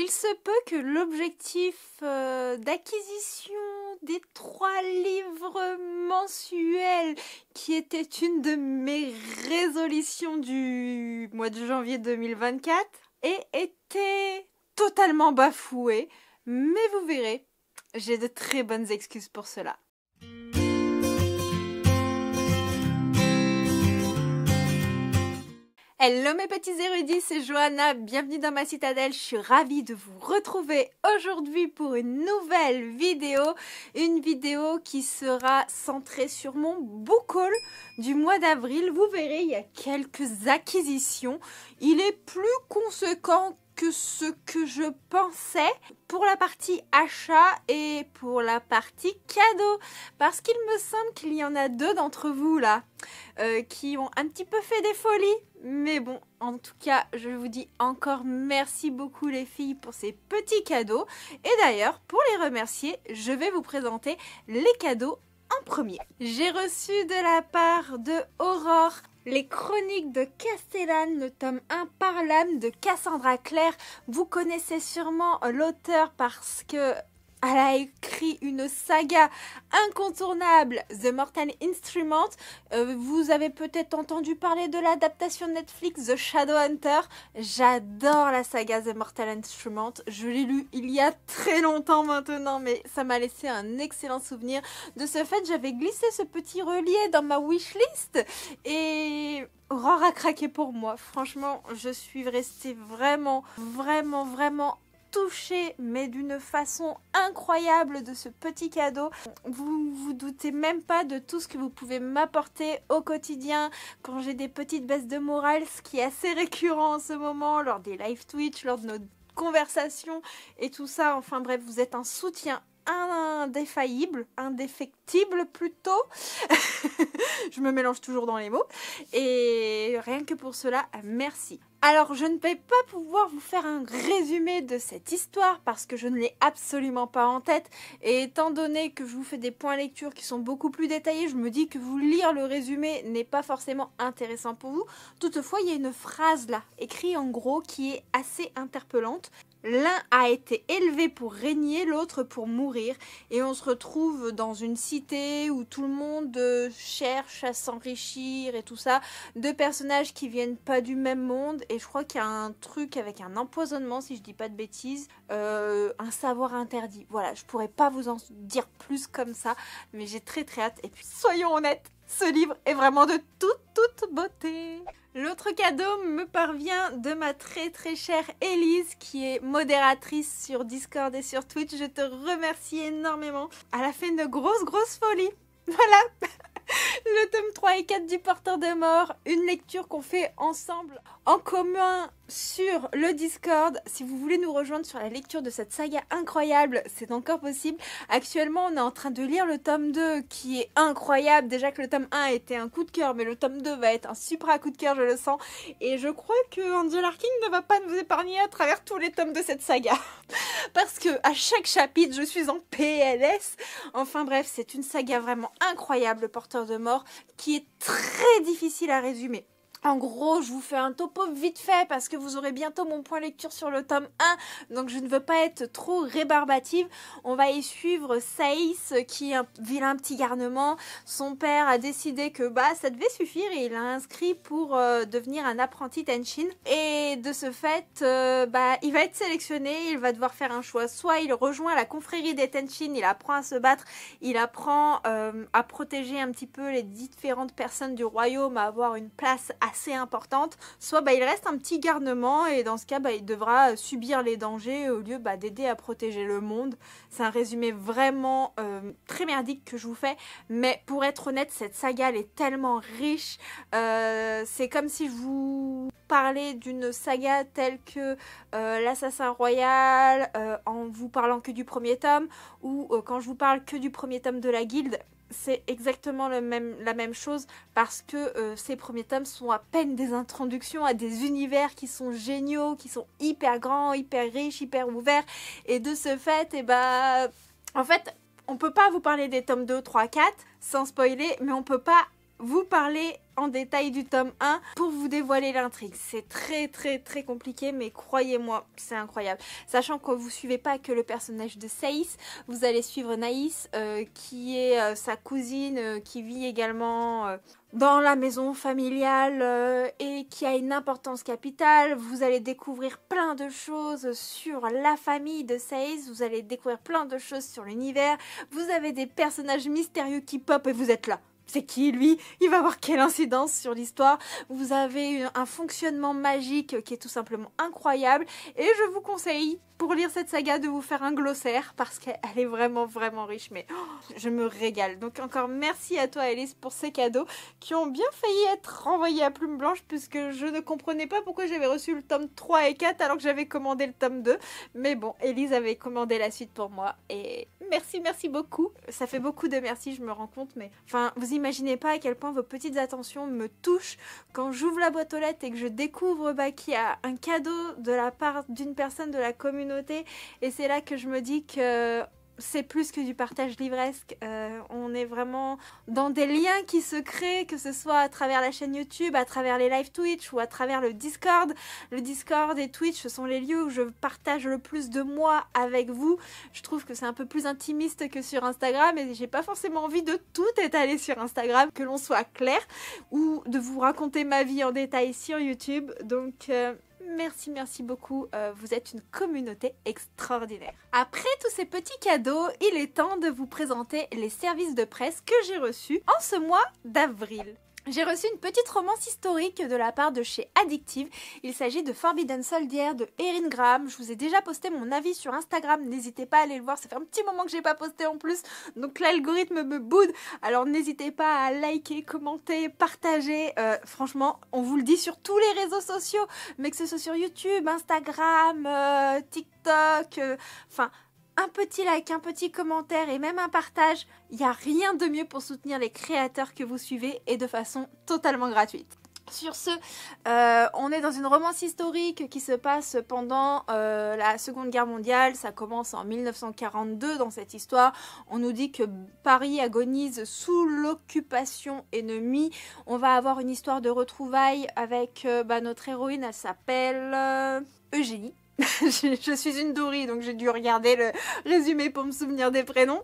Il se peut que l'objectif d'acquisition des 3 livres mensuels, qui était une de mes résolutions du mois de janvier 2024, ait été totalement bafoué, mais vous verrez, j'ai de très bonnes excuses pour cela. Hello mes petits érudits, c'est Johanna, bienvenue dans ma citadelle, je suis ravie de vous retrouver aujourd'hui pour une nouvelle vidéo. Une vidéo qui sera centrée sur mon book haul du mois d'avril. Vous verrez, il y a quelques acquisitions, il est plus conséquent que ce que je pensais pour la partie achat et pour la partie cadeau, parce qu'il me semble qu'il y en a 2 d'entre vous là qui ont un petit peu fait des folies, mais bon, en tout cas je vous dis encore merci beaucoup les filles pour ces petits cadeaux. Et d'ailleurs, pour les remercier, je vais vous présenter les cadeaux en premier. J'ai reçu de la part de Aurore les Chroniques de Castellane, le tome 1 par l'âme de Cassandra Clare. Vous connaissez sûrement l'auteur parce que elle a écrit une saga incontournable, The Mortal Instrument. Vous avez peut-être entendu parler de l'adaptation Netflix The Shadowhunter. J'adore la saga The Mortal Instrument. Je l'ai lu il y a très longtemps maintenant, mais ça m'a laissé un excellent souvenir. De ce fait, j'avais glissé ce petit relié dans ma wishlist et Aurore a craqué pour moi. Franchement, je suis restée vraiment touchée, mais d'une façon incroyable, de ce petit cadeau. Vous vous doutez même pas de tout ce que vous pouvez m'apporter au quotidien quand j'ai des petites baisses de morale, ce qui est assez récurrent en ce moment, lors des live Twitch, lors de nos conversations et tout ça. Enfin bref, vous êtes un soutien indéfaillible, indéfectible plutôt. Je me mélange toujours dans les mots. Et rien que pour cela, merci. Alors, je ne vais pas pouvoir vous faire un résumé de cette histoire parce que je ne l'ai absolument pas en tête. Et étant donné que je vous fais des points lecture qui sont beaucoup plus détaillés, je me dis que vous lire le résumé n'est pas forcément intéressant pour vous. Toutefois, il y a une phrase là, écrite en gros, qui est assez interpellante. L'un a été élevé pour régner, l'autre pour mourir. Et on se retrouve dans une cité où tout le monde cherche à s'enrichir et tout ça. 2 personnages qui viennent pas du même monde. Et je crois qu'il y a un truc avec un empoisonnement, si je dis pas de bêtises. Un savoir interdit. Voilà, je pourrais pas vous en dire plus comme ça. Mais j'ai très hâte. Et puis, soyons honnêtes, ce livre est vraiment de toute beauté. L'autre cadeau me parvient de ma très chère Elise, qui est modératrice sur Discord et sur Twitch. Je te remercie énormément. Elle a fait une grosse folie. Voilà. Le tome 3 et 4 du Porteur de Mort, une lecture qu'on fait ensemble en commun sur le Discord. Si vous voulez nous rejoindre sur la lecture de cette saga incroyable, c'est encore possible. Actuellement, on est en train de lire le tome 2 qui est incroyable. Déjà que le tome 1 était un coup de cœur, mais le tome 2 va être un super coup de cœur, je le sens. Et je crois que Angel Arkin ne va pas nous épargner à travers tous les tomes de cette saga. Parce que à chaque chapitre, je suis en PLS. Enfin bref, c'est une saga vraiment incroyable, le Porteur de Mort, qui est très difficile à résumer. En gros, je vous fais un topo vite fait parce que vous aurez bientôt mon point lecture sur le tome 1, donc je ne veux pas être trop rébarbative. On va y suivre Saïs, qui est un vilain petit garnement. Son père a décidé que ça devait suffire et il l'a inscrit pour devenir un apprenti Tenshin. Et de ce fait, il va être sélectionné, il va devoir faire un choix. Soit il rejoint la confrérie des Tenshin, il apprend à se battre, il apprend à protéger un petit peu les différentes personnes du royaume, à avoir une place assez importante, soit il reste un petit garnement et dans ce cas il devra subir les dangers au lieu d'aider à protéger le monde. C'est un résumé vraiment très merdique que je vous fais, mais pour être honnête, cette saga elle est tellement riche. C'est comme si je vous parlais d'une saga telle que l'Assassin Royal en vous parlant que du premier tome, ou quand je vous parle que du premier tome de la Guilde. C'est exactement la même chose parce que ces premiers tomes sont à peine des introductions à des univers qui sont géniaux, qui sont hyper grands, hyper riches, hyper ouverts. Et de ce fait, en fait, on peut pas vous parler des tomes 2, 3, 4 sans spoiler, mais on peut pas vous parler en détail du tome 1 pour vous dévoiler l'intrigue. C'est très compliqué, mais croyez-moi, c'est incroyable. Sachant que vous suivez pas que le personnage de Saïs, vous allez suivre Naïs, qui est sa cousine, qui vit également dans la maison familiale et qui a une importance capitale. Vous allez découvrir plein de choses sur la famille de Saïs, vous allez découvrir plein de choses sur l'univers. Vous avez des personnages mystérieux qui pop et vous êtes là. C'est qui lui? Il va avoir quelle incidence sur l'histoire? Vous avez un fonctionnement magique qui est tout simplement incroyable. Et je vous conseille, pour lire cette saga, de vous faire un glossaire parce qu'elle est vraiment riche. Mais je me régale. Donc encore merci à toi Elise pour ces cadeaux qui ont bien failli être renvoyés à Plume Blanche puisque je ne comprenais pas pourquoi j'avais reçu le tome 3 et 4 alors que j'avais commandé le tome 2. Mais bon, Elise avait commandé la suite pour moi et merci beaucoup. Ça fait beaucoup de merci, je me rends compte, mais enfin, vous imaginez pas à quel point vos petites attentions me touchent quand j'ouvre la boîte aux lettres et que je découvre qu'il y a un cadeau de la part d'une personne de la communauté et c'est là que je me dis que c'est plus que du partage livresque, on est vraiment dans des liens qui se créent, que ce soit à travers la chaîne YouTube, à travers les live Twitch ou à travers le Discord. Le Discord et Twitch, ce sont les lieux où je partage le plus de moi avec vous. Je trouve que c'est un peu plus intimiste que sur Instagram et j'ai pas forcément envie de tout étaler sur Instagram, que l'on soit clair, ou de vous raconter ma vie en détail sur YouTube. Donc merci beaucoup, vous êtes une communauté extraordinaire. Après tous ces petits cadeaux, il est temps de vous présenter les services de presse que j'ai reçus en ce mois d'avril. J'ai reçu une petite romance historique de la part de chez Addictive. Il s'agit de Forbidden Soldier de Erin Graham. Je vous ai déjà posté mon avis sur Instagram, n'hésitez pas à aller le voir, ça fait un petit moment que j'ai pas posté en plus, donc l'algorithme me boude, alors n'hésitez pas à liker, commenter, partager, franchement, on vous le dit sur tous les réseaux sociaux, mais que ce soit sur YouTube, Instagram, TikTok, enfin... un petit like, un petit commentaire et même un partage, il n'y a rien de mieux pour soutenir les créateurs que vous suivez et de façon totalement gratuite. Sur ce, on est dans une romance historique qui se passe pendant la Seconde Guerre mondiale. Ça commence en 1942 dans cette histoire. On nous dit que Paris agonise sous l'occupation ennemie. On va avoir une histoire de retrouvailles avec notre héroïne, elle s'appelle Eugénie. Je suis une dourie, donc j'ai dû regarder le résumé pour me souvenir des prénoms.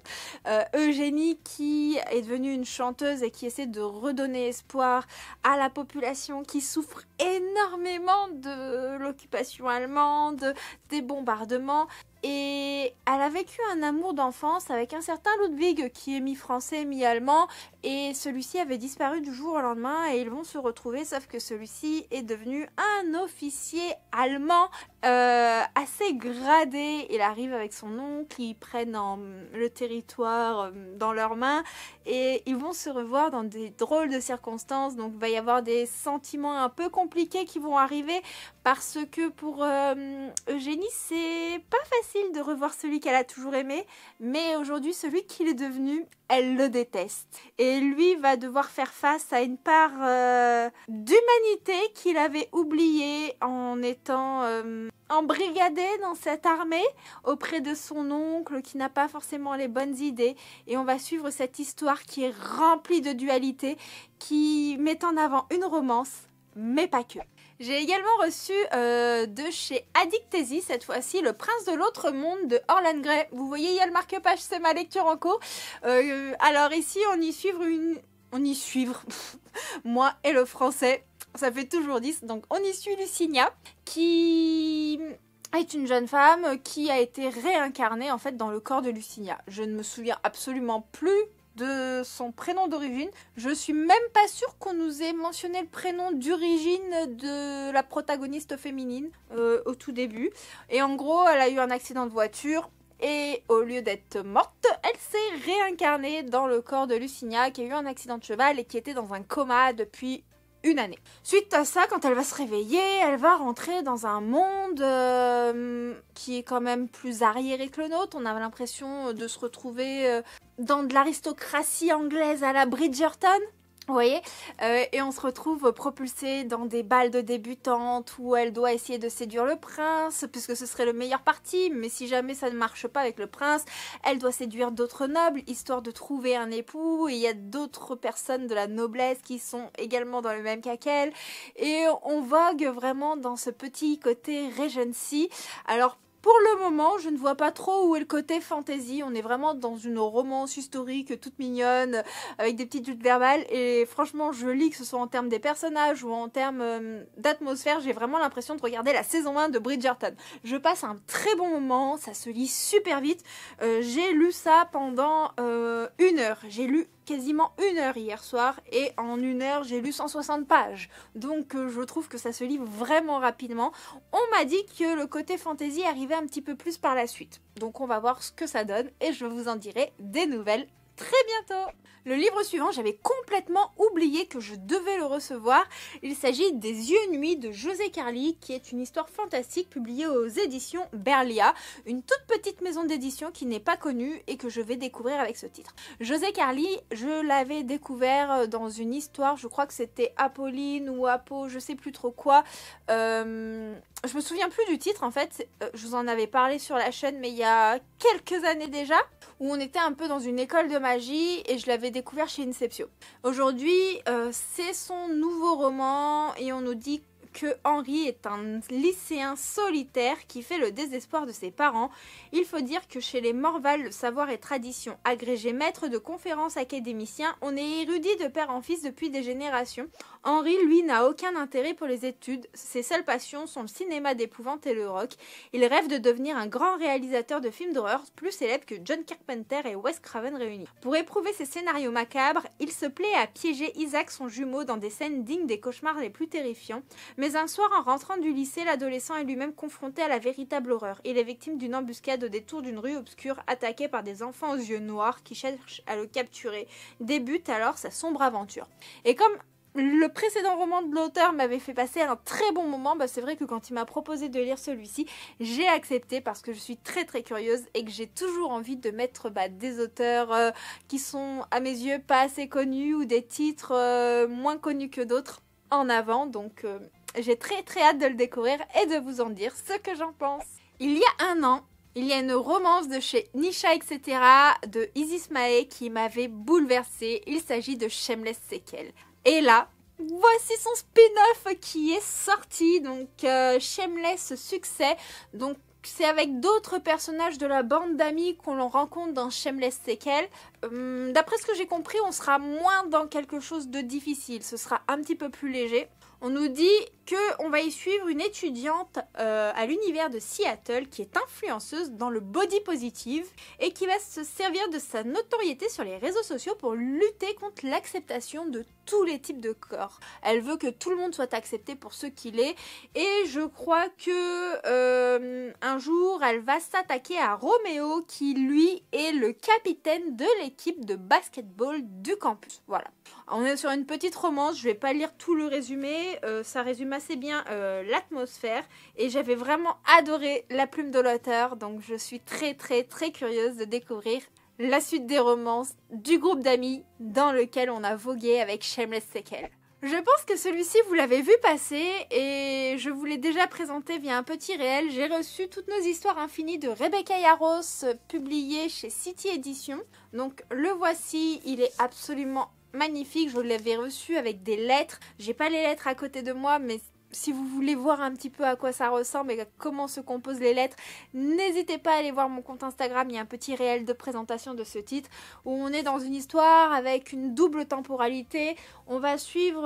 Eugénie qui est devenue une chanteuse et qui essaie de redonner espoir à la population qui souffre énormément de l'occupation allemande, des bombardements. Et elle a vécu un amour d'enfance avec un certain Ludwig qui est mi-français, mi-allemand. Et celui-ci avait disparu du jour au lendemain et ils vont se retrouver, sauf que celui-ci est devenu un officier allemand assez gradé. Il arrive avec son oncle, ils prennent le territoire dans leurs mains et ils vont se revoir dans des drôles de circonstances. Donc il va y avoir des sentiments un peu compliqués qui vont arriver parce que pour Eugénie, c'est pas facile de revoir celui qu'elle a toujours aimé, mais aujourd'hui, celui qu'il est devenu, elle le déteste. Et lui va devoir faire face à une part d'humanité qu'il avait oubliée en étant embrigadé dans cette armée auprès de son oncle qui n'a pas forcément les bonnes idées. Et on va suivre cette histoire qui est remplie de dualité, qui met en avant une romance, mais pas que. J'ai également reçu de chez Addictesi, cette fois-ci, Le Prince de l'Autre Monde de Orlan Grey. Vous voyez, il y a le marque-page, c'est ma lecture en cours. Alors ici, on y suivre moi et le français, ça fait toujours 10. Donc on y suit Lucinia, qui est une jeune femme qui a été réincarnée en fait dans le corps de Lucinia. Je ne me souviens absolument plus de son prénom d'origine. Je suis même pas sûre qu'on nous ait mentionné le prénom d'origine de la protagoniste féminine au tout début. Et en gros, elle a eu un accident de voiture et au lieu d'être morte, elle s'est réincarnée dans le corps de Lucinia qui a eu un accident de cheval et qui était dans un coma depuis une année. Suite à ça, quand elle va se réveiller, elle va rentrer dans un monde qui est quand même plus arriéré que le nôtre. On a l'impression de se retrouver dans de l'aristocratie anglaise à la Bridgerton. Vous voyez, et on se retrouve propulsée dans des balles de débutantes où elle doit essayer de séduire le prince, puisque ce serait le meilleur parti, mais si jamais ça ne marche pas avec le prince, elle doit séduire d'autres nobles, histoire de trouver un époux, et il y a d'autres personnes de la noblesse qui sont également dans le même cas qu'elle, et on vogue vraiment dans ce petit côté Regency. Alors, pour le moment, je ne vois pas trop où est le côté fantasy. On est vraiment dans une romance historique toute mignonne, avec des petites joutes verbales. Et franchement, je lis que ce soit en termes des personnages ou en termes d'atmosphère, j'ai vraiment l'impression de regarder la saison 1 de Bridgerton. Je passe un très bon moment, ça se lit super vite. J'ai lu ça pendant 1 heure. J'ai lu quasiment 1 heure hier soir et en 1 heure j'ai lu 160 pages, donc je trouve que ça se lit vraiment rapidement. On m'a dit que le côté fantasy arrivait un petit peu plus par la suite, donc on va voir ce que ça donne et je vous en dirai des nouvelles très bientôt. Le livre suivant, j'avais complètement oublié que je devais le recevoir. Il s'agit des Yeux Nuits de José Carli, qui est une histoire fantastique publiée aux éditions Berlia, une toute petite maison d'édition qui n'est pas connue et que je vais découvrir avec ce titre. José Carli, je l'avais découvert dans une histoire, je crois que c'était Apolline ou Apo, je sais plus trop quoi. Je me souviens plus du titre en fait, je vous en avais parlé sur la chaîne mais il y a quelques années déjà, où on était un peu dans une école de magie et je l'avais découvert chez Inceptio. Aujourd'hui, c'est son nouveau roman et on nous dit que Henri est un lycéen solitaire qui fait le désespoir de ses parents. Il faut dire que chez les Morval, le savoir et tradition, agrégé maître de conférences académicien, on est érudit de père en fils depuis des générations. Henri, lui, n'a aucun intérêt pour les études. Ses seules passions sont le cinéma d'épouvante et le rock. Il rêve de devenir un grand réalisateur de films d'horreur, plus célèbre que John Carpenter et Wes Craven réunis. Pour éprouver ses scénarios macabres, il se plaît à piéger Isaac, son jumeau, dans des scènes dignes des cauchemars les plus terrifiants. Mais un soir, en rentrant du lycée, l'adolescent est lui-même confronté à la véritable horreur. Il est victime d'une embuscade au détour d'une rue obscure, attaqué par des enfants aux yeux noirs qui cherchent à le capturer. Débute alors sa sombre aventure. Et comme le précédent roman de l'auteur m'avait fait passer un très bon moment, c'est vrai que quand il m'a proposé de lire celui-ci, j'ai accepté parce que je suis très très curieuse et que j'ai toujours envie de mettre des auteurs qui sont à mes yeux pas assez connus ou des titres moins connus que d'autres en avant, donc j'ai très très hâte de le découvrir et de vous en dire ce que j'en pense. Il y a 1 an, il y a une romance de chez Nisha etc. de Isis Mae qui m'avait bouleversée. Il s'agit de Shameless Sequel. Et là, voici son spin-off qui est sorti, donc Shameless Succès. Donc c'est avec d'autres personnages de la bande d'amis qu'on l'on rencontre dans Shameless Sequel. D'après ce que j'ai compris, on sera moins dans quelque chose de difficile, ce sera un petit peu plus léger. On nous dit qu'on va y suivre une étudiante à l'univers de Seattle qui est influenceuse dans le body positive et qui va se servir de sa notoriété sur les réseaux sociaux pour lutter contre l'acceptation de tous les types de corps. Elle veut que tout le monde soit accepté pour ce qu'il est et je crois que un jour elle va s'attaquer à Roméo qui lui est le capitaine de l'équipe de basketball du campus. Voilà. On est sur une petite romance, je vais pas lire tout le résumé, ça résume assez bien l'atmosphère et j'avais vraiment adoré la plume de l'auteur, donc je suis très très très curieuse de découvrir la suite des romances du groupe d'amis dans lequel on a vogué avec Shameless Sequel. Je pense que celui-ci vous l'avez vu passer et je vous l'ai déjà présenté via un petit réel. J'ai reçu toutes nos histoires infinies de Rebecca Yarros publiées chez City Edition. Donc le voici, il est absolument magnifique, je l'avais reçu avec des lettres. J'ai pas les lettres à côté de moi, mais si vous voulez voir un petit peu à quoi ça ressemble et comment se composent les lettres, n'hésitez pas à aller voir mon compte Instagram, il y a un petit réel de présentation de ce titre où on est dans une histoire avec une double temporalité. On va suivre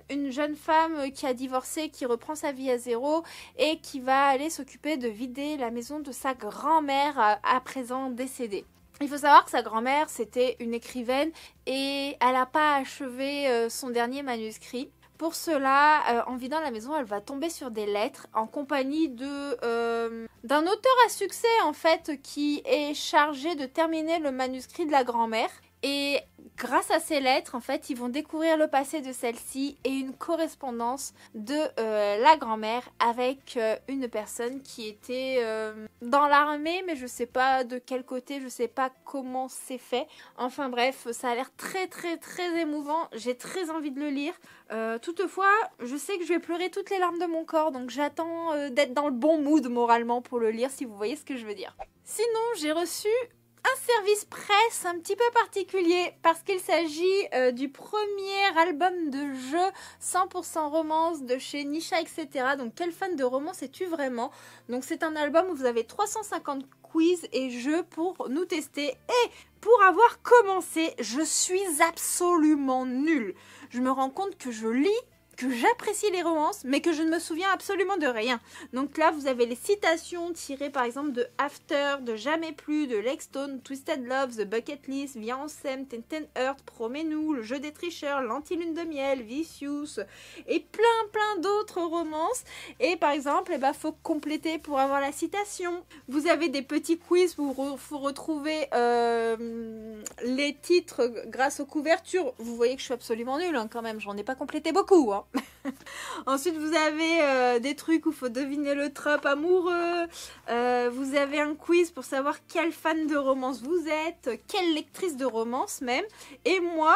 une jeune femme qui a divorcé, qui reprend sa vie à zéro et qui va aller s'occuper de vider la maison de sa grand-mère à présent décédée. Il faut savoir que sa grand-mère, c'était une écrivaine et elle n'a pas achevé son dernier manuscrit. Pour cela, en vidant la maison, elle va tomber sur des lettres en compagnie d'un auteur à succès en fait qui est chargé de terminer le manuscrit de la grand-mère. Et grâce à ces lettres, en fait, ils vont découvrir le passé de celle-ci et une correspondance de la grand-mère avec une personne qui était dans l'armée, mais je sais pas de quel côté, je sais pas comment c'est fait. Enfin bref, ça a l'air très très très émouvant. J'ai très envie de le lire. Toutefois, je sais que je vais pleurer toutes les larmes de mon corps, donc j'attends d'être dans le bon mood moralement pour le lire, si vous voyez ce que je veux dire. Sinon, j'ai reçu un service presse un petit peu particulier parce qu'il s'agit du premier album de jeu 100% romance de chez Nisha, etc. Donc quel fan de romance es-tu vraiment? Donc c'est un album où vous avez 350 quiz et jeux pour nous tester. Et pour avoir commencé, je suis absolument nulle. Je me rends compte que je lis, que j'apprécie les romances, mais que je ne me souviens absolument de rien. Donc là, vous avez les citations tirées par exemple de After, de Jamais plus, de Lexstone, Twisted Love, The Bucket List, Viens on s'aime, Ten Earth, Promets-nous, Le jeu des tricheurs, L'anti-lune de miel, Vicious, et plein d'autres romances. Et par exemple, faut compléter pour avoir la citation. Vous avez des petits quiz pour vous retrouver les titres grâce aux couvertures. Vous voyez que je suis absolument nulle quand même, j'en ai pas complété beaucoup. Ensuite, vous avez des trucs où il faut deviner le trope amoureux. Vous avez un quiz pour savoir quel fan de romance vous êtes, quelle lectrice de romance même. Et moi,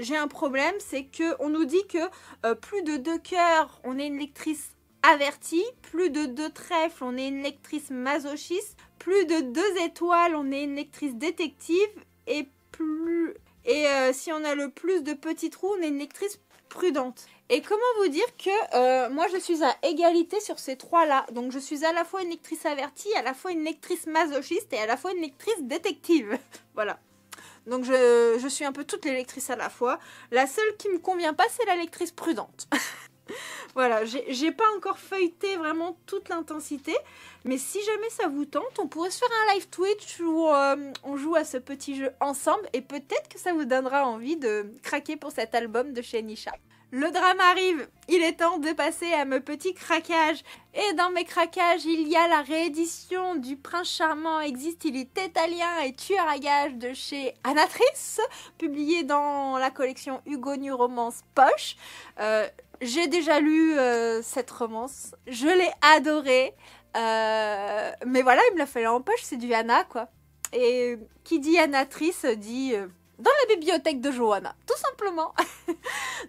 j'ai un problème, c'est qu'on nous dit que plus de 2 cœurs, on est une lectrice avertie, plus de 2 trèfles, on est une lectrice masochiste, plus de 2 étoiles, on est une lectrice détective, et si on a le plus de petits trous, on est une lectrice prudente. Et comment vous dire que moi je suis à égalité sur ces 3-là. Donc je suis à la fois une lectrice avertie, à la fois une lectrice masochiste et à la fois une lectrice détective. Voilà. Donc je suis un peu toutes les lectrices à la fois. La seule qui me convient pas, c'est la lectrice prudente. Voilà, j'ai pas encore feuilleté vraiment toute l'intensité, mais si jamais ça vous tente, on pourrait se faire un live Twitch où on joue à ce petit jeu ensemble et peut-être que ça vous donnera envie de craquer pour cet album de chez Nisha. Le drame arrive, il est temps de passer à mes petits craquages. Et dans mes craquages, il y a la réédition du Prince Charmant existe, il est italien et tueur à gages de chez Anatrice, publié dans la collection Hugo New Romance Poche. J'ai déjà lu cette romance, je l'ai adorée, mais voilà, il me l'a fallu en poche, c'est du Anna quoi. Et qui dit Anatrice dit dans la bibliothèque de Johanna, tout simplement.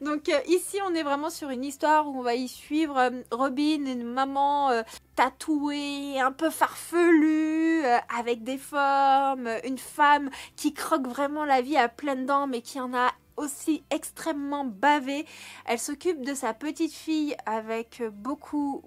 Donc ici on est vraiment sur une histoire où on va y suivre Robin, une maman tatouée, un peu farfelue, avec des formes, une femme qui croque vraiment la vie à pleines dents mais qui en a aussi extrêmement bavée. Elle s'occupe de sa petite fille avec beaucoup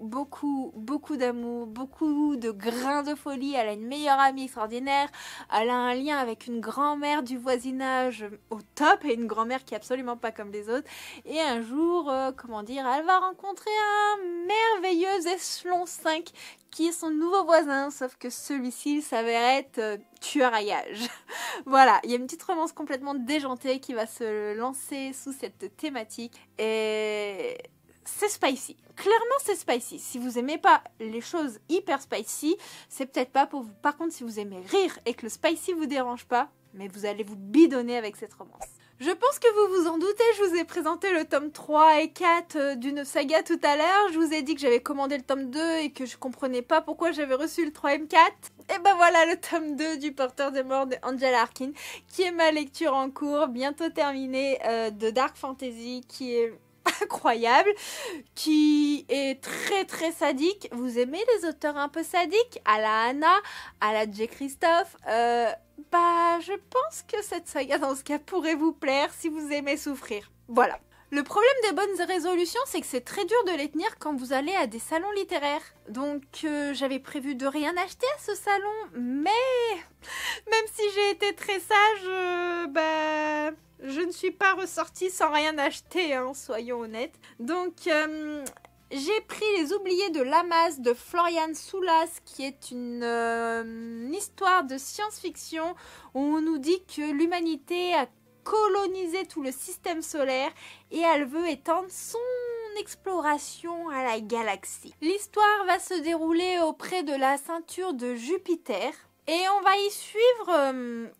d'amour, beaucoup de grains de folie. Elle a une meilleure amie extraordinaire. Elle a un lien avec une grand-mère du voisinage au top et une grand-mère qui est absolument pas comme les autres. Et un jour, elle va rencontrer un merveilleux échelon 5 qui est son nouveau voisin, sauf que celui-ci il s'avère être tueur à gages. Voilà, il y a une petite romance complètement déjantée qui va se lancer sous cette thématique et c'est spicy. Clairement, c'est spicy. Si vous aimez pas les choses hyper spicy, c'est peut-être pas pour vous. Par contre, si vous aimez rire et que le spicy vous dérange pas, mais vous allez vous bidonner avec cette romance. Je pense que vous vous en doutez, je vous ai présenté le tome 3 et 4 d'une saga tout à l'heure. Je vous ai dit que j'avais commandé le tome 2 et que je comprenais pas pourquoi j'avais reçu le 3 M4. Et ben voilà le tome 2 du Porteur des Morts de Angela Arkin, qui est ma lecture en cours, bientôt terminée, de Dark Fantasy, qui est incroyable, qui est très sadique. Vous aimez les auteurs un peu sadiques, à la Anna, à la J. Christophe, je pense que cette saga dans ce cas pourrait vous plaire si vous aimez souffrir. Voilà. Le problème des bonnes résolutions, c'est que c'est très dur de les tenir quand vous allez à des salons littéraires. Donc j'avais prévu de rien acheter à ce salon, mais même si j'ai été très sage, je ne suis pas ressortie sans rien acheter, hein, soyons honnêtes. Donc j'ai pris Les Oubliés de Lamas de Florian Soulas, qui est une histoire de science-fiction où on nous dit que l'humanité a colonisé tout le système solaire et elle veut étendre son exploration à la galaxie. L'histoire va se dérouler auprès de la ceinture de Jupiter Et on va y suivre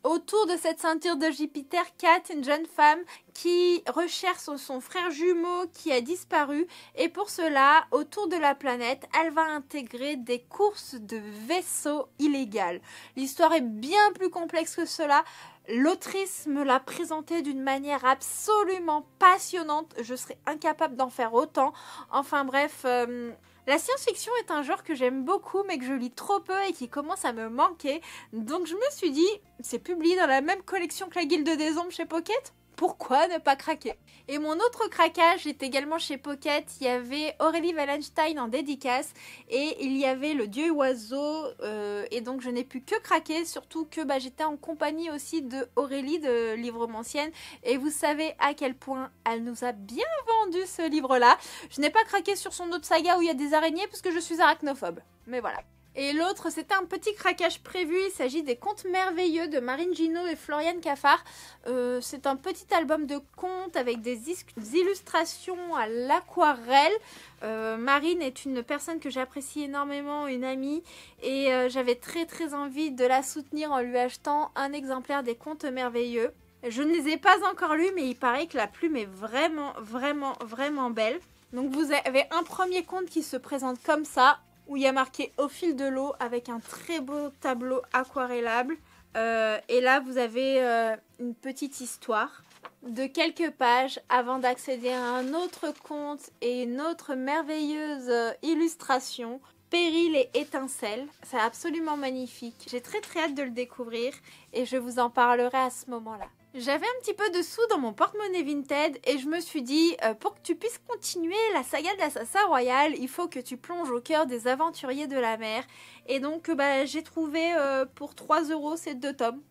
autour de cette ceinture de Jupiter, Kat, une jeune femme qui recherche son frère jumeau qui a disparu. Et pour cela, autour de la planète, elle va intégrer des courses de vaisseaux illégales. L'histoire est bien plus complexe que cela. L'autrice me l'a présentée d'une manière absolument passionnante. Je serais incapable d'en faire autant. Enfin bref... La science-fiction est un genre que j'aime beaucoup mais que je lis trop peu et qui commence à me manquer. Donc je me suis dit, c'est publié dans la même collection que la Guilde des Ombres chez Pocket. Pourquoi ne pas craquer? Et mon autre craquage est également chez Pocket. Il y avait Aurélie Wallenstein en dédicace et il y avait le Dieu Oiseau. Et donc je n'ai pu que craquer, surtout que j'étais en compagnie aussi de Aurélie de Livromancienne. Et vous savez à quel point elle nous a bien vendu ce livre-là. Je n'ai pas craqué sur son autre saga où il y a des araignées parce que je suis arachnophobe. Mais voilà. Et l'autre, c'était un petit craquage prévu. Il s'agit des Contes merveilleux de Marine Gino et Floriane Cafard. C'est un petit album de contes avec des illustrations à l'aquarelle. Marine est une personne que j'apprécie énormément, une amie. Et j'avais très envie de la soutenir en lui achetant un exemplaire des Contes merveilleux. Je ne les ai pas encore lus, mais il paraît que la plume est vraiment belle. Donc vous avez un premier conte qui se présente comme ça, où il y a marqué au fil de l'eau avec un très beau tableau aquarellable. Et là, vous avez une petite histoire de quelques pages avant d'accéder à un autre conte et une autre merveilleuse illustration. Péril et étincelle. C'est absolument magnifique. J'ai très hâte de le découvrir et je vous en parlerai à ce moment-là. J'avais un petit peu de sous dans mon porte-monnaie Vinted et je me suis dit, pour que tu puisses continuer la saga de l'Assassin Royal, il faut que tu plonges au cœur des aventuriers de la mer. Et donc, j'ai trouvé pour 3 € ces 2 tomes.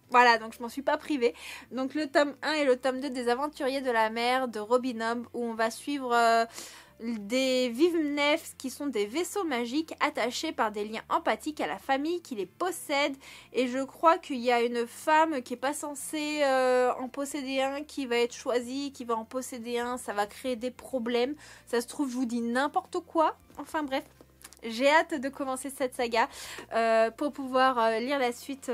Voilà, donc je m'en suis pas privée. Donc le tome 1 et le tome 2 des aventuriers de la mer de Robin Hobb, où on va suivre... des Vives qui sont des vaisseaux magiques attachés par des liens empathiques à la famille qui les possède. Et je crois qu'il y a une femme qui n'est pas censée en posséder un qui va être choisie, qui va en posséder un. Ça va créer des problèmes. Ça se trouve, je vous dis n'importe quoi. Enfin bref. J'ai hâte de commencer cette saga pour pouvoir lire la suite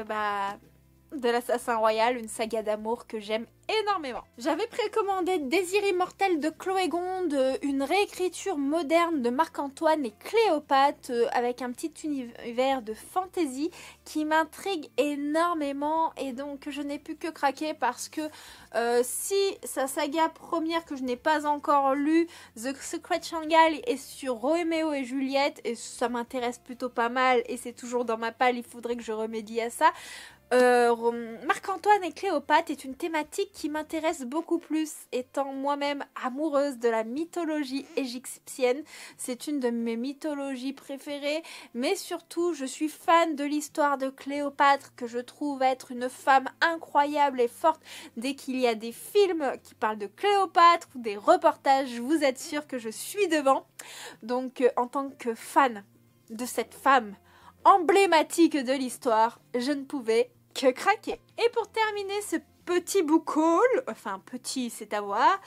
de l'Assassin Royal, une saga d'amour que j'aime énormément. J'avais précommandé Désir immortel de Chloé Gonde, une réécriture moderne de Marc-Antoine et Cléopâtre avec un petit univers de fantasy qui m'intrigue énormément et donc je n'ai pu que craquer parce que si sa saga première que je n'ai pas encore lue, The Secret Shanghai, est sur Roméo et Juliette et ça m'intéresse plutôt pas mal et c'est toujours dans ma palle, il faudrait que je remédie à ça. Marc-Antoine et Cléopâtre est une thématique qui m'intéresse beaucoup plus, étant moi-même amoureuse de la mythologie égyptienne. C'est une de mes mythologies préférées, mais surtout je suis fan de l'histoire de Cléopâtre que je trouve être une femme incroyable et forte. Dès qu'il y a des films qui parlent de Cléopâtre ou des reportages, vous êtes sûr que je suis devant. Donc en tant que fan de cette femme emblématique de l'histoire, je ne pouvais que craquer. Et pour terminer ce petit book haul, enfin petit c'est à voir,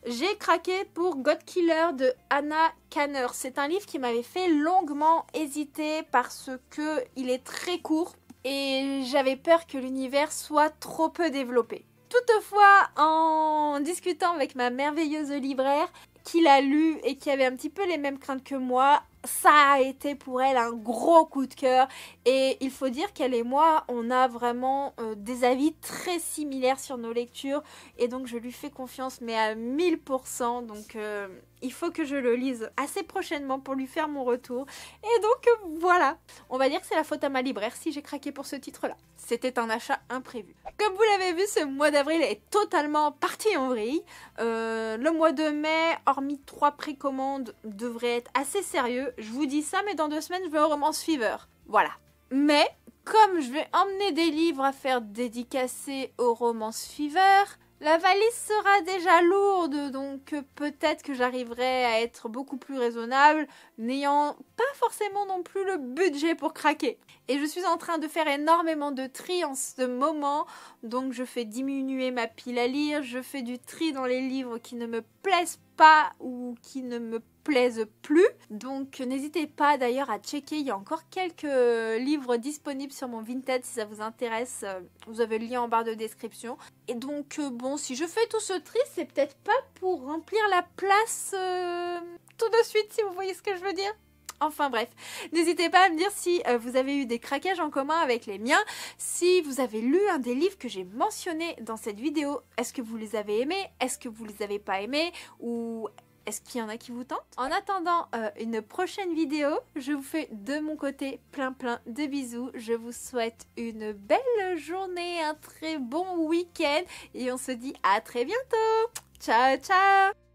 j'ai craqué pour God Killer de Anna Kanner. C'est un livre qui m'avait fait longuement hésiter parce que il est très court et j'avais peur que l'univers soit trop peu développé. Toutefois, en discutant avec ma merveilleuse libraire qui l'a lu et qui avait un petit peu les mêmes craintes que moi, ça a été pour elle un gros coup de cœur et il faut dire qu'elle et moi on a vraiment des avis très similaires sur nos lectures et donc je lui fais confiance mais à 1000%, donc il faut que je le lise assez prochainement pour lui faire mon retour et donc voilà, on va dire que c'est la faute à ma libraire si j'ai craqué pour ce titre là. C'était un achat imprévu. Comme vous l'avez vu, ce mois d'avril est totalement parti en vrille. Le mois de mai, hormis 3 précommandes, devrait être assez sérieux. Je vous dis ça, mais dans 2 semaines, je vais au Romance Fever. Voilà. Mais, comme je vais emmener des livres à faire dédicacer au Romance Fever, la valise sera déjà lourde, donc peut-être que j'arriverai à être beaucoup plus raisonnable, n'ayant pas forcément non plus le budget pour craquer. Et je suis en train de faire énormément de tri en ce moment, donc je fais diminuer ma pile à lire, je fais du tri dans les livres qui ne me plaisent pas ou qui ne me plaisent plus. Donc n'hésitez pas d'ailleurs à checker, il y a encore quelques livres disponibles sur mon Vinted si ça vous intéresse. Vous avez le lien en barre de description. Et donc bon, si je fais tout ce tri, c'est peut-être pas pour remplir la place tout de suite, si vous voyez ce que je veux dire. Enfin bref, n'hésitez pas à me dire si vous avez eu des craquages en commun avec les miens, si vous avez lu un des livres que j'ai mentionné dans cette vidéo, est-ce que vous les avez aimés, est-ce que vous les avez pas aimés, ou est-ce qu'il y en a qui vous tentent? En attendant une prochaine vidéo, je vous fais de mon côté plein de bisous, je vous souhaite une belle journée, un très bon week-end, et on se dit à très bientôt. Ciao ciao.